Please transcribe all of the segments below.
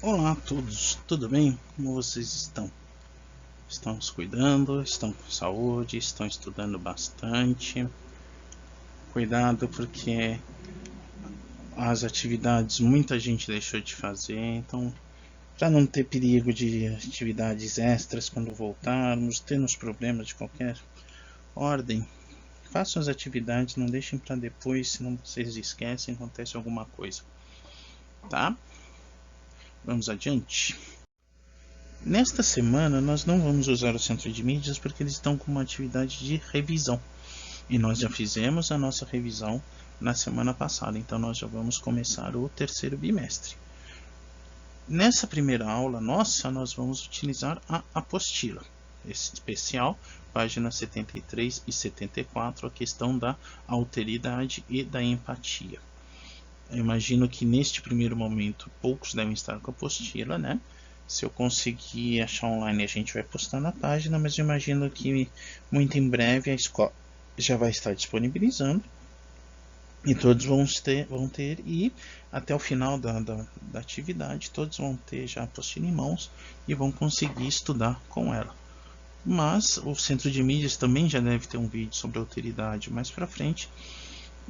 Olá a todos, tudo bem? Como vocês estão? Estão se cuidando? Estão com saúde? Estão estudando bastante? Cuidado porque as atividades muita gente deixou de fazer, então para não ter perigo de atividades extras quando voltarmos, termos problemas de qualquer ordem, façam as atividades, não deixem para depois, senão vocês esquecem, acontece alguma coisa, tá? Vamos adiante. Nesta semana nós não vamos usar o centro de mídias porque eles estão com uma atividade de revisão. E nós já fizemos a nossa revisão na semana passada, então nós já vamos começar o terceiro bimestre. Nessa primeira aula nossa, nós vamos utilizar a apostila especial, páginas 73 e 74, a questão da alteridade e da empatia. Eu imagino que neste primeiro momento poucos devem estar com a apostila, né? Se eu conseguir achar online, a gente vai postar na página, mas eu imagino que muito em breve a escola já vai estar disponibilizando e todos vão ter e até o final da atividade todos vão ter já a apostila em mãos e vão conseguir estudar com ela. Mas o centro de mídias também já deve ter um vídeo sobre alteridade mais para frente,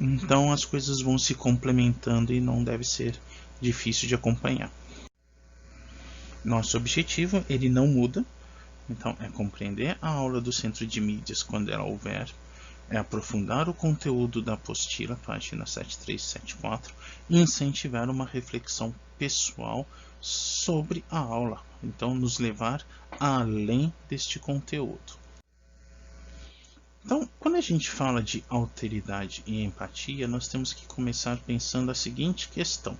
então as coisas vão se complementando e não deve ser difícil de acompanhar. Nosso objetivo, ele não muda, então é compreender a aula do centro de mídias quando ela houver, é aprofundar o conteúdo da apostila, página 7374, e incentivar uma reflexão pessoal sobre a aula, então nos levar além deste conteúdo. Então, quando a gente fala de alteridade e empatia, nós temos que começar pensando a seguinte questão: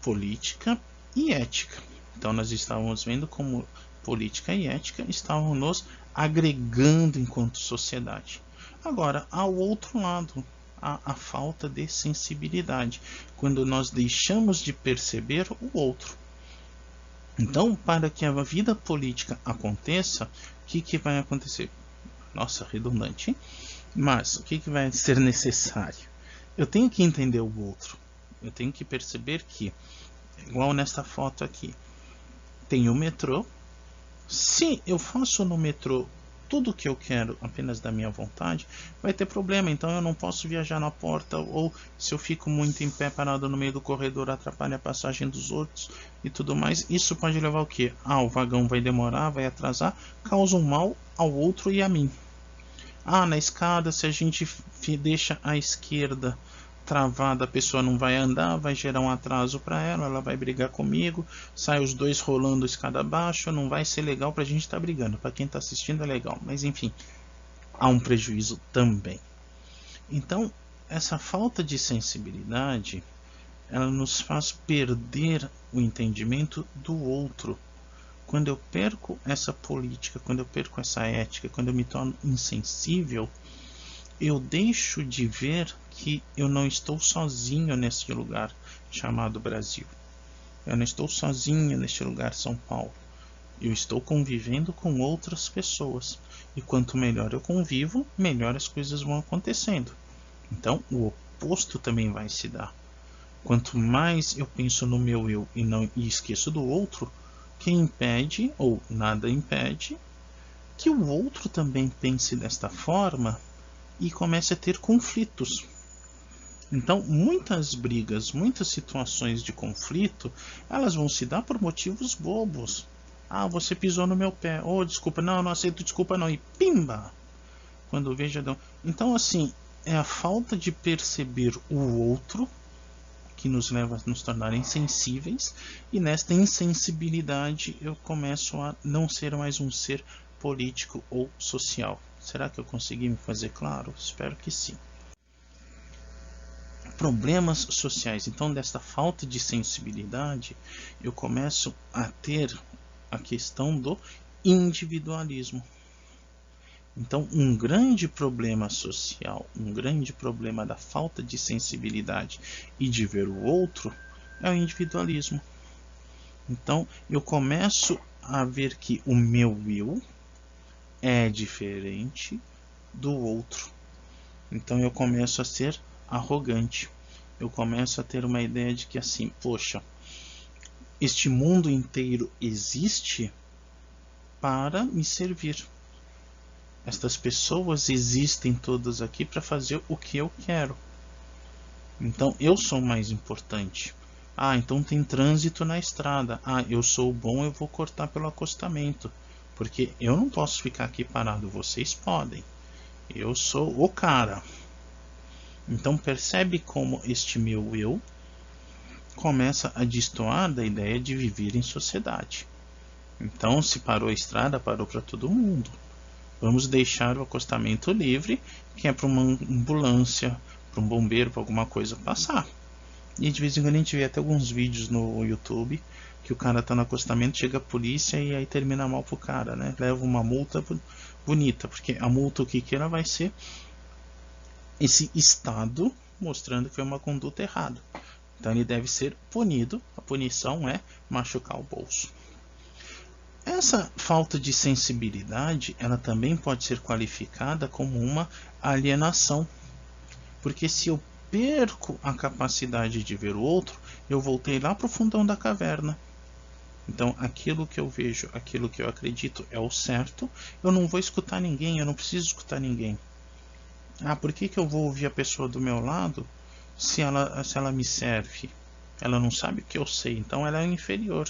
política e ética. Então nós estávamos vendo como política e ética estavam nos agregando enquanto sociedade. Agora, ao outro lado, a falta de sensibilidade, quando nós deixamos de perceber o outro. Então, para que a vida política aconteça, o que vai acontecer? Nossa, redundante, hein? Mas o que vai ser necessário? Eu tenho que entender o outro. Eu tenho que perceber que, igual nesta foto aqui, tem o metrô. Se eu faço no metrô tudo o que eu quero apenas da minha vontade, vai ter problema, então eu não posso viajar na porta, ou se eu fico muito em pé parado no meio do corredor, atrapalha a passagem dos outros e tudo mais. Isso pode levar o quê? O vagão vai demorar, vai atrasar, causa um mal ao outro e a mim. Na escada, se a gente deixa à esquerda travada, a pessoa não vai andar, vai gerar um atraso para ela, ela vai brigar comigo, sai os dois rolando escada abaixo, não vai ser legal para a gente estar brigando. Para quem está assistindo é legal, mas enfim, há um prejuízo também. Então, essa falta de sensibilidade, ela nos faz perder o entendimento do outro. Quando eu perco essa política, quando eu perco essa ética, quando eu me torno insensível, eu deixo de ver que eu não estou sozinho nesse lugar chamado Brasil. Eu não estou sozinho neste lugar São Paulo. Eu estou convivendo com outras pessoas. E quanto melhor eu convivo, melhor as coisas vão acontecendo. Então, o oposto também vai se dar. Quanto mais eu penso no meu eu e esqueço do outro, que impede, ou nada impede, que o outro também pense desta forma e comece a ter conflitos. Então, muitas brigas, muitas situações de conflito, elas vão se dar por motivos bobos. Você pisou no meu pé. Desculpa, não aceito desculpa não. E pimba! Quando veja... Então, assim, é a falta de perceber o outro que nos leva a nos tornar insensíveis, e nesta insensibilidade eu começo a não ser mais um ser político ou social. Será que eu consegui me fazer claro? Espero que sim. Problemas sociais. Então, desta falta de sensibilidade, eu começo a ter a questão do individualismo. Então, um grande problema social, um grande problema da falta de sensibilidade e de ver o outro é o individualismo. Então, eu começo a ver que o meu eu é diferente do outro. Então, eu começo a ser arrogante. Eu começo a ter uma ideia de que assim, poxa, este mundo inteiro existe para me servir. Estas pessoas existem todas aqui para fazer o que eu quero. Então eu sou mais importante. Então tem trânsito na estrada. Eu sou bom, eu vou cortar pelo acostamento. Porque eu não posso ficar aqui parado, vocês podem. Eu sou o cara. Então percebe como este meu eu começa a destoar da ideia de viver em sociedade. Então se parou a estrada, parou para todo mundo. Vamos deixar o acostamento livre, que é para uma ambulância, para um bombeiro, para alguma coisa passar. E de vez em quando a gente vê até alguns vídeos no YouTube que o cara tá no acostamento, chega a polícia e aí termina mal pro cara, né? Leva uma multa bonita, porque a multa o que ela vai ser? Esse estado mostrando que é uma conduta errada. Então ele deve ser punido. A punição é machucar o bolso. Essa falta de sensibilidade, ela também pode ser qualificada como uma alienação. Porque se eu perco a capacidade de ver o outro, eu voltei lá para o fundão da caverna. Então aquilo que eu vejo, aquilo que eu acredito é o certo, eu não vou escutar ninguém, eu não preciso escutar ninguém. Por que eu vou ouvir a pessoa do meu lado se ela me serve? Ela não sabe o que eu sei, então ela é inferior.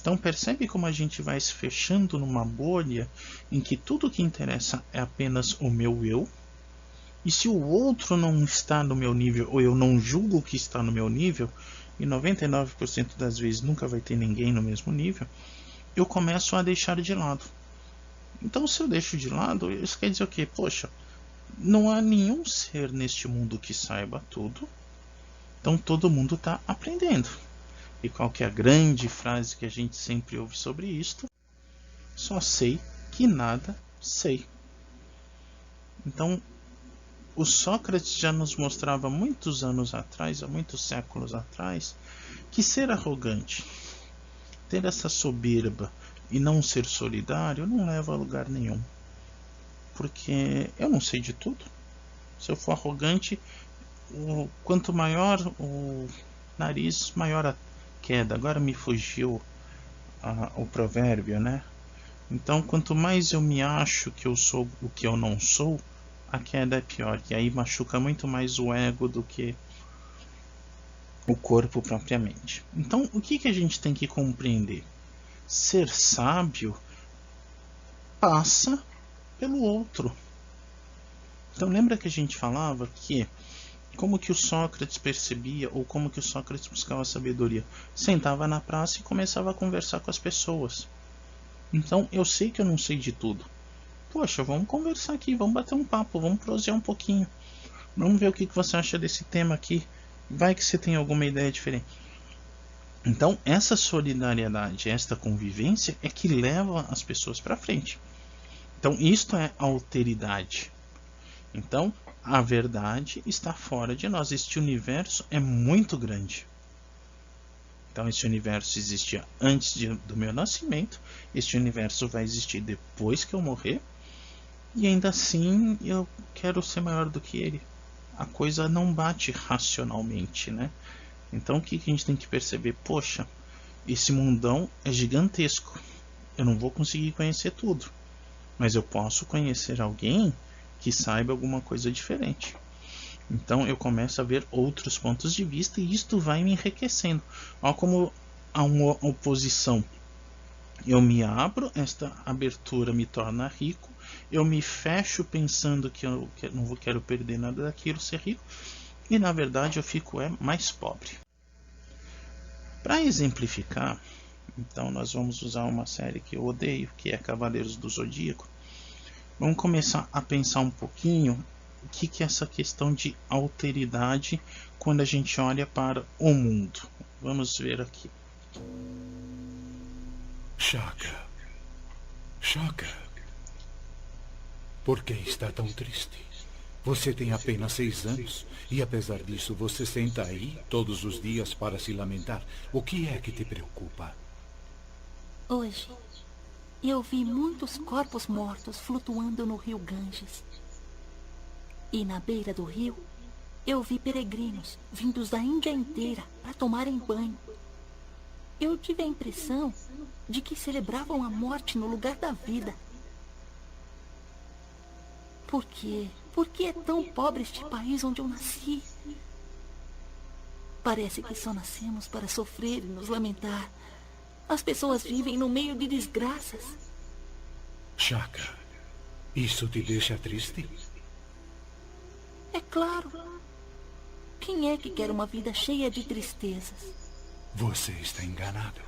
Então percebe como a gente vai se fechando numa bolha em que tudo que interessa é apenas o meu eu. E se o outro não está no meu nível, ou eu não julgo que está no meu nível, e 99% das vezes nunca vai ter ninguém no mesmo nível, eu começo a deixar de lado. Então se eu deixo de lado, isso quer dizer o quê? Poxa, não há nenhum ser neste mundo que saiba tudo, então todo mundo está aprendendo. E qual que é a grande frase que a gente sempre ouve sobre isto? Só sei que nada sei. Então, o Sócrates já nos mostrava muitos anos atrás, há muitos séculos atrás, que ser arrogante, ter essa soberba e não ser solidário não leva a lugar nenhum. Porque eu não sei de tudo. Se eu for arrogante, quanto maior o nariz, maior a queda. Agora me fugiu o provérbio, né? Então, quanto mais eu me acho que eu sou o que eu não sou, a queda é pior. E aí machuca muito mais o ego do que o corpo propriamente. Então, o que a gente tem que compreender? Ser sábio passa pelo outro. Então, lembra que a gente falava que como que o Sócrates percebia ou como que o Sócrates buscava sabedoria? Sentava na praça e começava a conversar com as pessoas. Então, eu sei que eu não sei de tudo. Poxa, vamos conversar aqui, vamos bater um papo, vamos prosear um pouquinho. Vamos ver o que você acha desse tema aqui. Vai que você tem alguma ideia diferente. Então, essa solidariedade, esta convivência é que leva as pessoas para frente. Então, isto é alteridade. Então, a verdade está fora de nós. Este universo é muito grande. Então, este universo existia antes do meu nascimento. Este universo vai existir depois que eu morrer. E ainda assim, eu quero ser maior do que ele. A coisa não bate racionalmente, né? Então, o que a gente tem que perceber? Poxa, esse mundão é gigantesco. Eu não vou conseguir conhecer tudo. Mas eu posso conhecer alguém que saiba alguma coisa diferente. Então eu começo a ver outros pontos de vista e isto vai me enriquecendo. Olha como há uma oposição. Eu me abro, esta abertura me torna rico. Eu me fecho pensando que eu não quero perder nada daquilo, ser rico. E na verdade eu fico mais pobre. Para exemplificar, então nós vamos usar uma série que eu odeio, que é Cavaleiros do Zodíaco. Vamos começar a pensar um pouquinho o que é essa questão de alteridade quando a gente olha para o mundo. Vamos ver aqui. Shaka. Shaka. Por que está tão triste? Você tem apenas 6 anos e apesar disso você senta aí todos os dias para se lamentar. O que é que te preocupa? Hoje, eu vi muitos corpos mortos flutuando no rio Ganges. E na beira do rio, eu vi peregrinos vindos da Índia inteira para tomarem banho. Eu tive a impressão de que celebravam a morte no lugar da vida. Por quê? Por que é tão pobre este país onde eu nasci? Parece que só nascemos para sofrer e nos lamentar. As pessoas vivem no meio de desgraças. Shaka, isso te deixa triste? É claro. Quem é que quer uma vida cheia de tristezas? Você está enganado.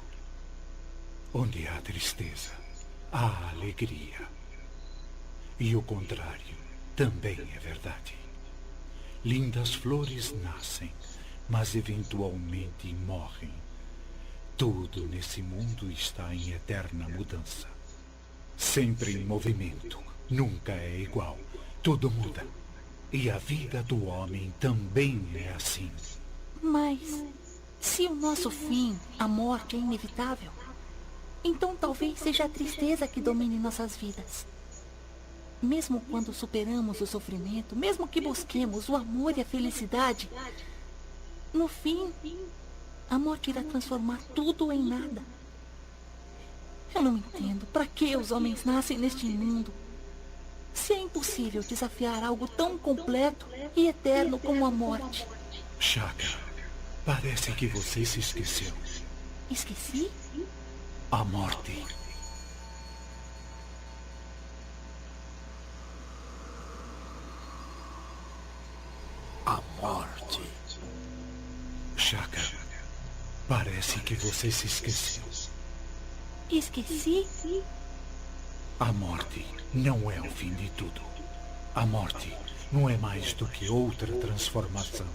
Onde há tristeza, há alegria. E o contrário também é verdade. Lindas flores nascem, mas eventualmente morrem. Tudo nesse mundo está em eterna mudança. Sempre em movimento, nunca é igual. Tudo muda. E a vida do homem também é assim. Mas, se o nosso fim, a morte, é inevitável, então talvez seja a tristeza que domine nossas vidas. Mesmo quando superamos o sofrimento, mesmo que busquemos o amor e a felicidade, no fim, a morte irá transformar tudo em nada. Eu não entendo para que os homens nascem neste mundo, se é impossível desafiar algo tão completo e eterno como a morte. Shaka, parece que você se esqueceu. Esqueci? A morte. A morte. Shaka, parece que você se esqueceu. Esqueci? A morte não é o fim de tudo. A morte não é mais do que outra transformação.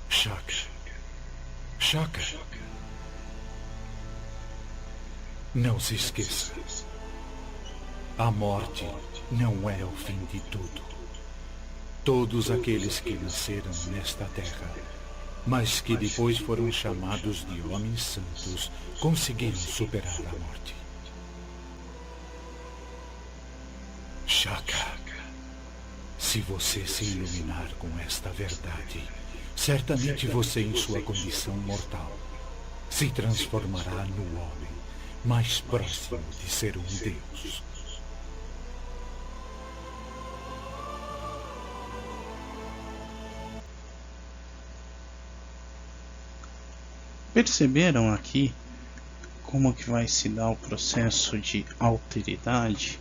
Shaka. Shaka. Não se esqueça. A morte não é o fim de tudo. Todos aqueles que nasceram nesta terra, mas que depois foram chamados de homens santos, conseguiram superar a morte. Shaka, se você se iluminar com esta verdade, certamente você, em sua condição mortal, se transformará no homem mais próximo de ser um Deus. Perceberam aqui como que vai se dar o processo de alteridade?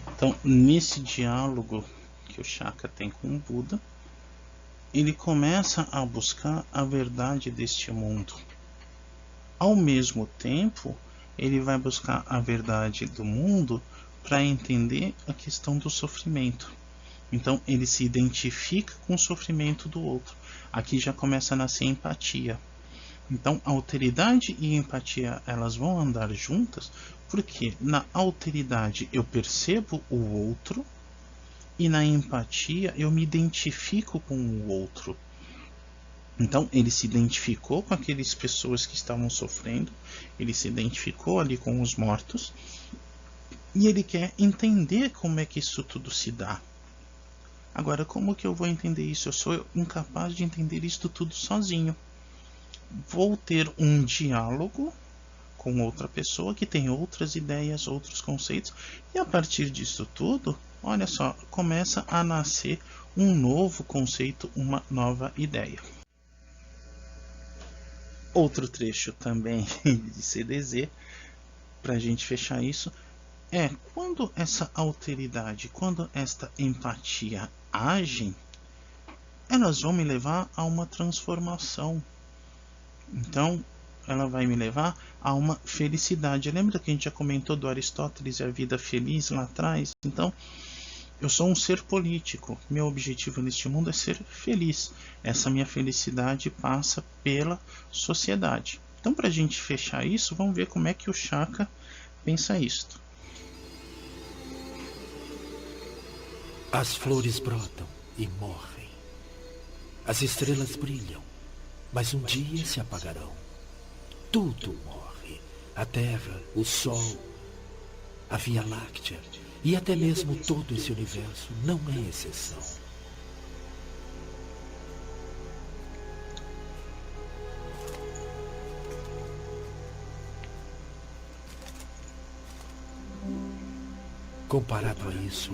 Então, nesse diálogo que o Shaka tem com o Buda, ele começa a buscar a verdade deste mundo. Ao mesmo tempo, ele vai buscar a verdade do mundo para entender a questão do sofrimento. Então, ele se identifica com o sofrimento do outro. Aqui já começa a nascer empatia. Então, alteridade e empatia, elas vão andar juntas, porque na alteridade eu percebo o outro e na empatia eu me identifico com o outro. Então, ele se identificou com aquelas pessoas que estavam sofrendo, ele se identificou ali com os mortos, e ele quer entender como é que isso tudo se dá. Agora, como que eu vou entender isso? Eu sou incapaz de entender isso tudo sozinho. Vou ter um diálogo com outra pessoa que tem outras ideias, outros conceitos, e a partir disso tudo, olha só, começa a nascer um novo conceito, uma nova ideia. Outro trecho também de CDZ, para a gente fechar isso, é quando essa alteridade, quando esta empatia agem, elas vão me levar a uma transformação. Então, ela vai me levar a uma felicidade. Lembra que a gente já comentou do Aristóteles e a vida feliz lá atrás? Então, eu sou um ser político. Meu objetivo neste mundo é ser feliz. Essa minha felicidade passa pela sociedade. Então, para a gente fechar isso, vamos ver como é que o Shaka pensa isto. As flores brotam e morrem. As estrelas brilham, mas um dia se apagarão. Tudo morre. A terra, o sol, a Via Láctea e até mesmo todo esse universo não é exceção. Comparado a isso,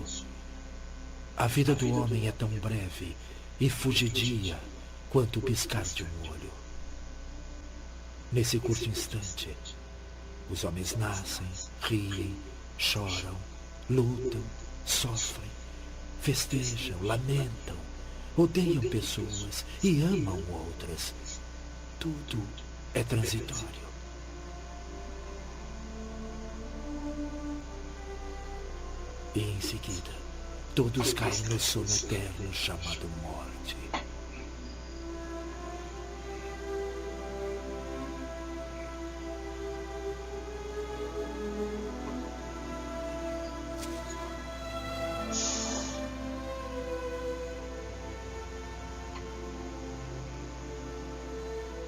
a vida do homem é tão breve e fugidia quanto o piscar de um olho. Nesse curto instante, os homens nascem, riem, choram, lutam, sofrem, festejam, lamentam, odeiam pessoas e amam outras. Tudo é transitório. E em seguida, todos caem no sono eterno chamado morte.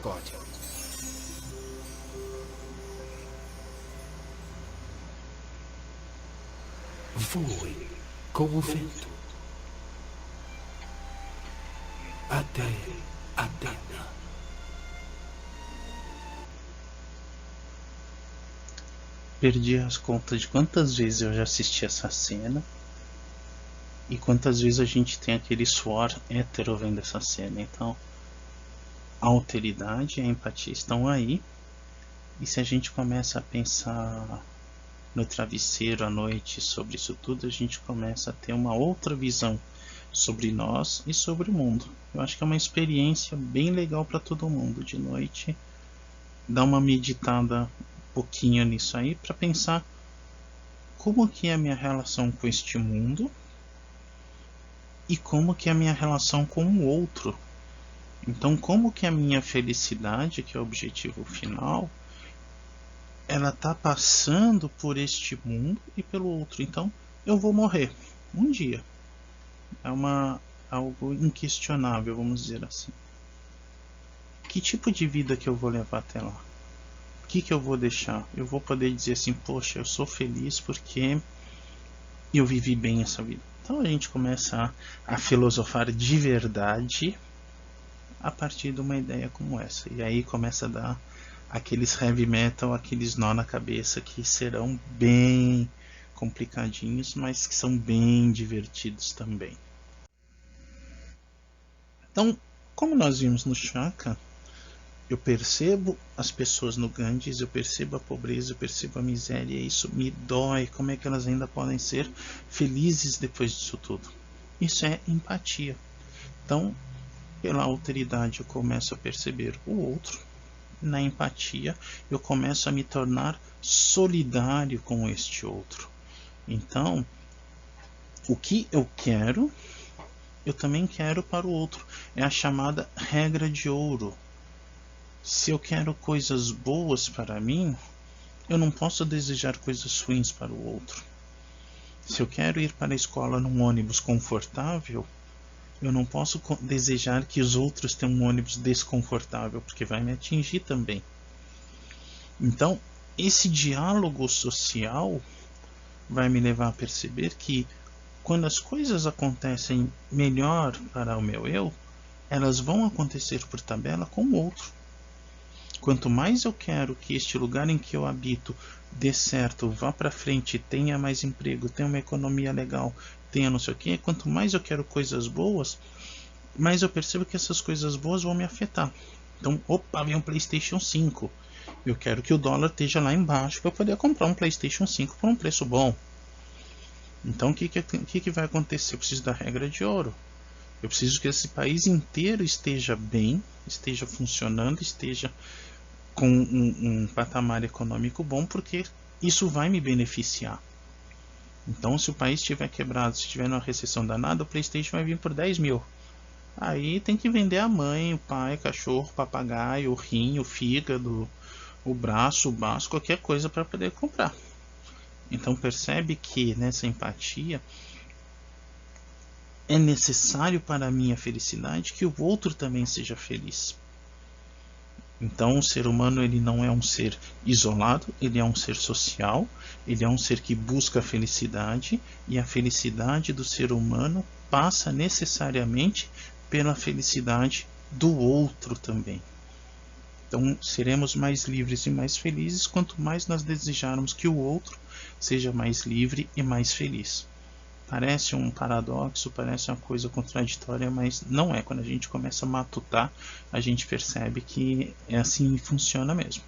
Código. Voe com o vento até Atena. Perdi as contas de quantas vezes eu já assisti essa cena e quantas vezes a gente tem aquele suor hétero vendo essa cena. Então, a alteridade e a empatia estão aí, e se a gente começa a pensar no travesseiro à noite sobre isso tudo, a gente começa a ter uma outra visão sobre nós e sobre o mundo. Eu acho que é uma experiência bem legal para todo mundo de noite, dar uma meditada um pouquinho nisso aí, para pensar como que é a minha relação com este mundo e como que é a minha relação com o outro. Então, como que a minha felicidade, que é o objetivo final, ela está passando por este mundo e pelo outro. Então, eu vou morrer um dia. É algo inquestionável, vamos dizer assim. Que tipo de vida que eu vou levar até lá? O que eu vou deixar? Eu vou poder dizer assim, poxa, eu sou feliz porque eu vivi bem essa vida. Então a gente começa a filosofar de verdade a partir de uma ideia como essa. E aí começa a dar aqueles heavy metal, aqueles nó na cabeça que serão bem complicadinhos, mas que são bem divertidos também. Então, como nós vimos no Shaka, eu percebo as pessoas no Ganges, eu percebo a pobreza, eu percebo a miséria, e isso me dói. Como é que elas ainda podem ser felizes depois disso tudo? Isso é empatia. Então, pela alteridade eu começo a perceber o outro. Na empatia eu começo a me tornar solidário com este outro. Então, o que eu quero, eu também quero para o outro. É a chamada regra de ouro. Se eu quero coisas boas para mim, eu não posso desejar coisas ruins para o outro. Se eu quero ir para a escola num ônibus confortável, eu não posso desejar que os outros tenham um ônibus desconfortável, porque vai me atingir também. Então, esse diálogo social vai me levar a perceber que quando as coisas acontecem melhor para o meu eu, elas vão acontecer por tabela com o outro. Quanto mais eu quero que este lugar em que eu habito dê certo, vá para frente, tenha mais emprego, tenha uma economia legal, tenha não sei o que, quanto mais eu quero coisas boas, mais eu percebo que essas coisas boas vão me afetar. Então, opa, vem um PlayStation 5. Eu quero que o dólar esteja lá embaixo para eu poder comprar um PlayStation 5 por um preço bom. Então, o que vai acontecer? Eu preciso da regra de ouro. Eu preciso que esse país inteiro esteja bem, esteja funcionando, esteja com um patamar econômico bom, porque isso vai me beneficiar. Então, se o país estiver quebrado, se estiver numa recessão danada, o PlayStation vai vir por 10 mil. Aí tem que vender a mãe, o pai, o cachorro, o papagaio, o rim, o fígado, o braço, o baço, qualquer coisa para poder comprar. Então percebe que nessa empatia é necessário para a minha felicidade que o outro também seja feliz. Então, o ser humano ele não é um ser isolado, ele é um ser social, ele é um ser que busca a felicidade, e a felicidade do ser humano passa necessariamente pela felicidade do outro também. Então, seremos mais livres e mais felizes quanto mais nós desejarmos que o outro seja mais livre e mais feliz. Parece um paradoxo, parece uma coisa contraditória, mas não é. Quando a gente começa a matutar, a gente percebe que é assim que funciona mesmo.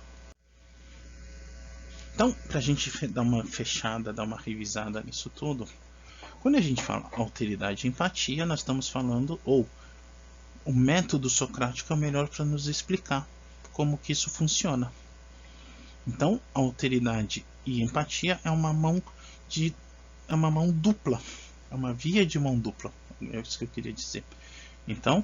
Então, para a gente dar uma fechada, dar uma revisada nisso tudo, quando a gente fala alteridade e empatia, nós estamos falando, ou o método socrático é o melhor para nos explicar como que isso funciona. Então, alteridade e empatia é uma mão dupla, é uma via de mão dupla, é isso que eu queria dizer. Então,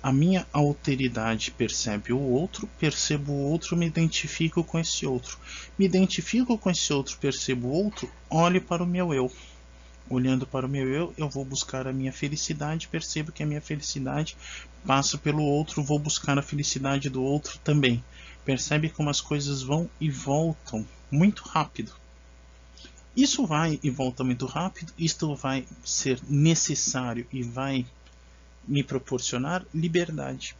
a minha alteridade percebe o outro, percebo o outro, me identifico com esse outro. Me identifico com esse outro, percebo o outro, olho para o meu eu. Olhando para o meu eu vou buscar a minha felicidade, percebo que a minha felicidade passa pelo outro, vou buscar a felicidade do outro também. Percebe como as coisas vão e voltam muito rápido. Isso vai e volta muito rápido, isto vai ser necessário e vai me proporcionar liberdade.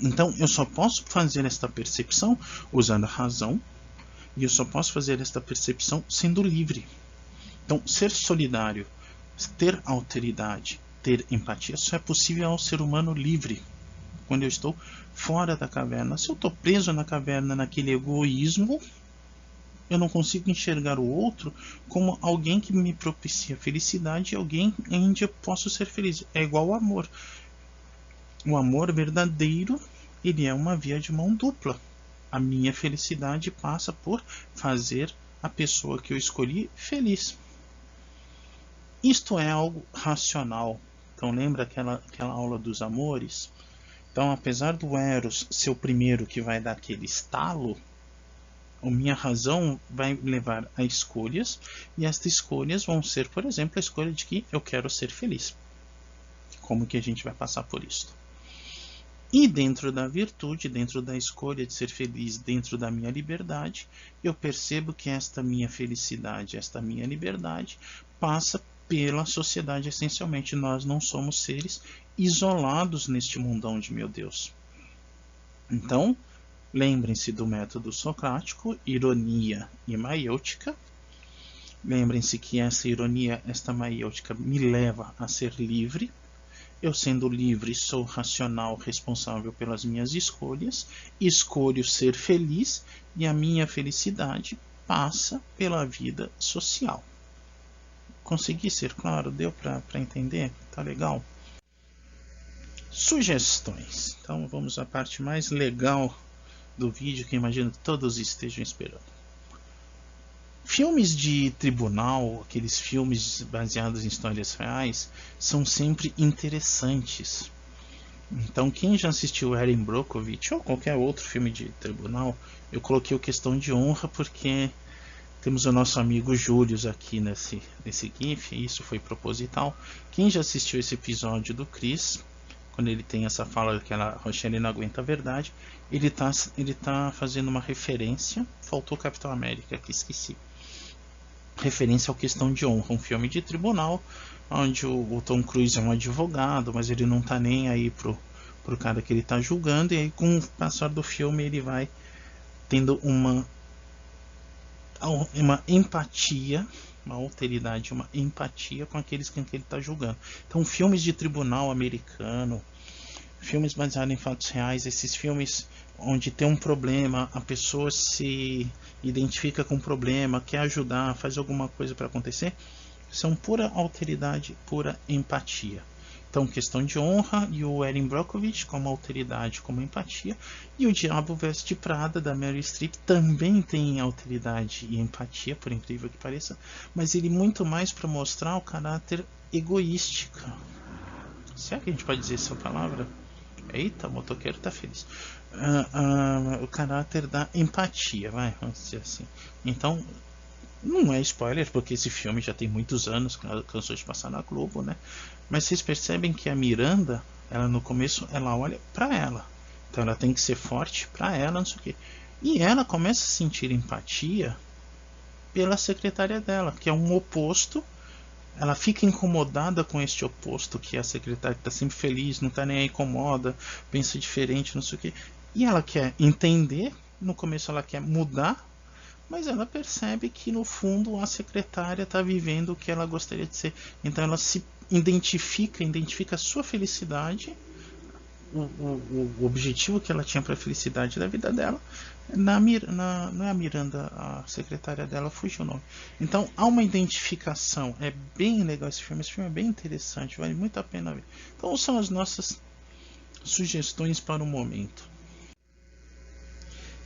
Então eu só posso fazer esta percepção usando a razão, e eu só posso fazer esta percepção sendo livre. Então, ser solidário, ter alteridade, ter empatia, só é possível ao ser humano livre. Quando eu estou fora da caverna. Se eu estou preso na caverna, naquele egoísmo, eu não consigo enxergar o outro como alguém que me propicia felicidade e alguém onde eu posso ser feliz. É igual ao amor. O amor verdadeiro, ele é uma via de mão dupla. A minha felicidade passa por fazer a pessoa que eu escolhi feliz. Isto é algo racional. Então lembra aquela aula dos amores? Então, apesar do Eros ser o primeiro que vai dar aquele estalo, a minha razão vai me levar a escolhas, e estas escolhas vão ser, por exemplo, a escolha de que eu quero ser feliz. Como que a gente vai passar por isso? E dentro da virtude, dentro da escolha de ser feliz, dentro da minha liberdade, eu percebo que esta minha felicidade, esta minha liberdade passa pela sociedade essencialmente. Nós não somos seres isolados neste mundão de meu Deus. Então, lembrem-se do método socrático, ironia e maiêutica. Lembrem-se que essa ironia, esta maiêutica, me leva a ser livre. Eu, sendo livre, sou racional, responsável pelas minhas escolhas, escolho ser feliz, e a minha felicidade passa pela vida social. Consegui ser claro? Deu para entender? Tá legal? Sugestões. Então vamos à parte mais legal do vídeo, que imagino que todos estejam esperando. Filmes de tribunal, aqueles filmes baseados em histórias reais, são sempre interessantes. Então quem já assistiu Erin Brockovich ou qualquer outro filme de tribunal, eu coloquei o Questão de Honra porque temos o nosso amigo Július aqui nesse GIF, isso foi proposital. Quem já assistiu esse episódio do Chris, quando ele tem essa fala que a Rochelle não aguenta a verdade, ele tá fazendo uma referência, faltou Capitão América, que esqueci. Referência ao Questão de Honra, um filme de tribunal, onde o Tom Cruise é um advogado, mas ele não tá nem aí pro cara que ele tá julgando, e aí com o passar do filme ele vai tendo uma empatia, uma alteridade, uma empatia com aqueles que ele está julgando. Então, filmes de tribunal americano, filmes baseados em fatos reais, esses filmes onde tem um problema, a pessoa se identifica com o problema, quer ajudar, faz alguma coisa para acontecer, são pura alteridade, pura empatia. Então, Questão de Honra e o Erin Brockovich como alteridade, como empatia, e o Diabo Veste Prada da Meryl Streep também tem alteridade e empatia, por incrível que pareça, mas ele muito mais para mostrar o caráter egoístico. Será que a gente pode dizer essa palavra? Eita, o motoqueiro tá feliz. O caráter da empatia, vamos dizer assim. Então, não é spoiler, porque esse filme já tem muitos anos, cansou de passar na Globo, né? Mas vocês percebem que a Miranda, ela no começo, ela olha para ela. Então ela tem que ser forte para ela, não sei o quê. E ela começa a sentir empatia pela secretária dela, que é um oposto. Ela fica incomodada com este oposto, que é a secretária que está sempre feliz, não está nem aí, incomoda, pensa diferente, não sei o quê. E ela quer entender, no começo ela quer mudar, mas ela percebe que no fundo a secretária está vivendo o que ela gostaria de ser. Então ela se identifica a sua felicidade, o objetivo que ela tinha para a felicidade da vida dela. Não é a Miranda, a secretária dela, fugiu o nome. Então há uma identificação, é bem legal esse filme é bem interessante, vale muito a pena ver. Então são as nossas sugestões para o momento.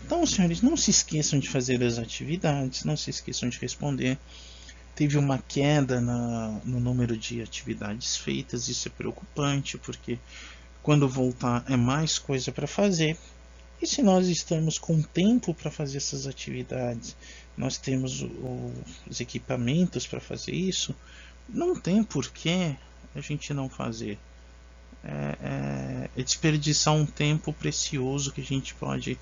Então, senhores, não se esqueçam de fazer as atividades, não se esqueçam de responder. Teve uma queda no número de atividades feitas, isso é preocupante, porque quando voltar é mais coisa para fazer. E se nós estamos com tempo para fazer essas atividades, nós temos os equipamentos para fazer isso, não tem porquê a gente não fazer. É desperdiçar um tempo precioso que a gente pode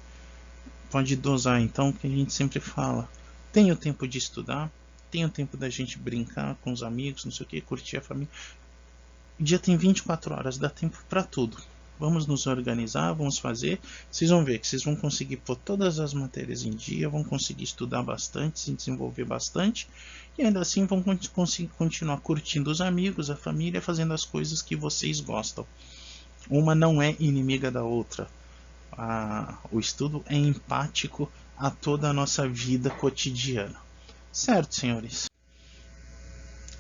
dosar. Então, o que a gente sempre fala, tem o tempo de estudar, tem o tempo da gente brincar com os amigos, não sei o que, curtir a família. O dia tem 24 horas, dá tempo para tudo. Vamos nos organizar, vamos fazer. Vocês vão ver que vocês vão conseguir pôr todas as matérias em dia, vão conseguir estudar bastante, se desenvolver bastante, e ainda assim vão conseguir continuar curtindo os amigos, a família, fazendo as coisas que vocês gostam. Uma não é inimiga da outra. O estudo é empático a toda a nossa vida cotidiana. Certo, senhores?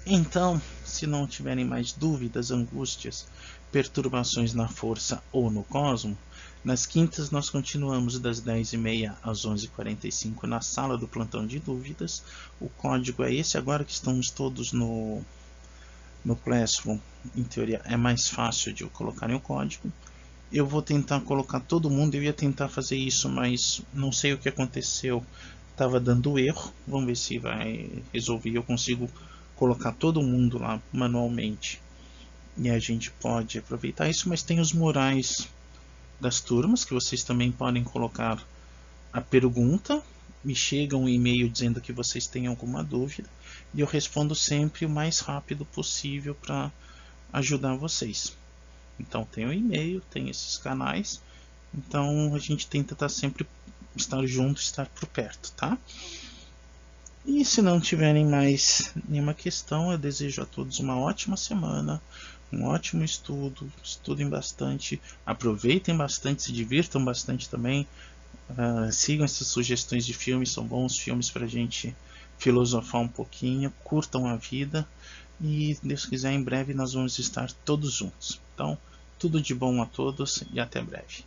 Então, se não tiverem mais dúvidas, angústias, perturbações na força ou no cosmo, nas quintas nós continuamos das 10h30 às 11h45 na sala do plantão de dúvidas. O código é esse. Agora que estamos todos no Classroom, em teoria é mais fácil de eu colocar o código. Eu vou tentar colocar todo mundo, eu ia tentar fazer isso, mas não sei o que aconteceu, estava dando erro. Vamos ver se vai resolver, eu consigo colocar todo mundo lá manualmente. E a gente pode aproveitar isso, mas tem os murais das turmas, que vocês também podem colocar a pergunta. Me chega um e-mail dizendo que vocês têm alguma dúvida, e eu respondo sempre o mais rápido possível para ajudar vocês. Então tem o e-mail, tem esses canais. Então a gente tenta estar junto, estar por perto, tá? E se não tiverem mais nenhuma questão, eu desejo a todos uma ótima semana, um ótimo estudo, estudem bastante, aproveitem bastante, se divirtam bastante também. Sigam essas sugestões de filmes, são bons filmes para a gente filosofar um pouquinho, curtam a vida. E, se Deus quiser, em breve nós vamos estar todos juntos. Então, tudo de bom a todos e até breve.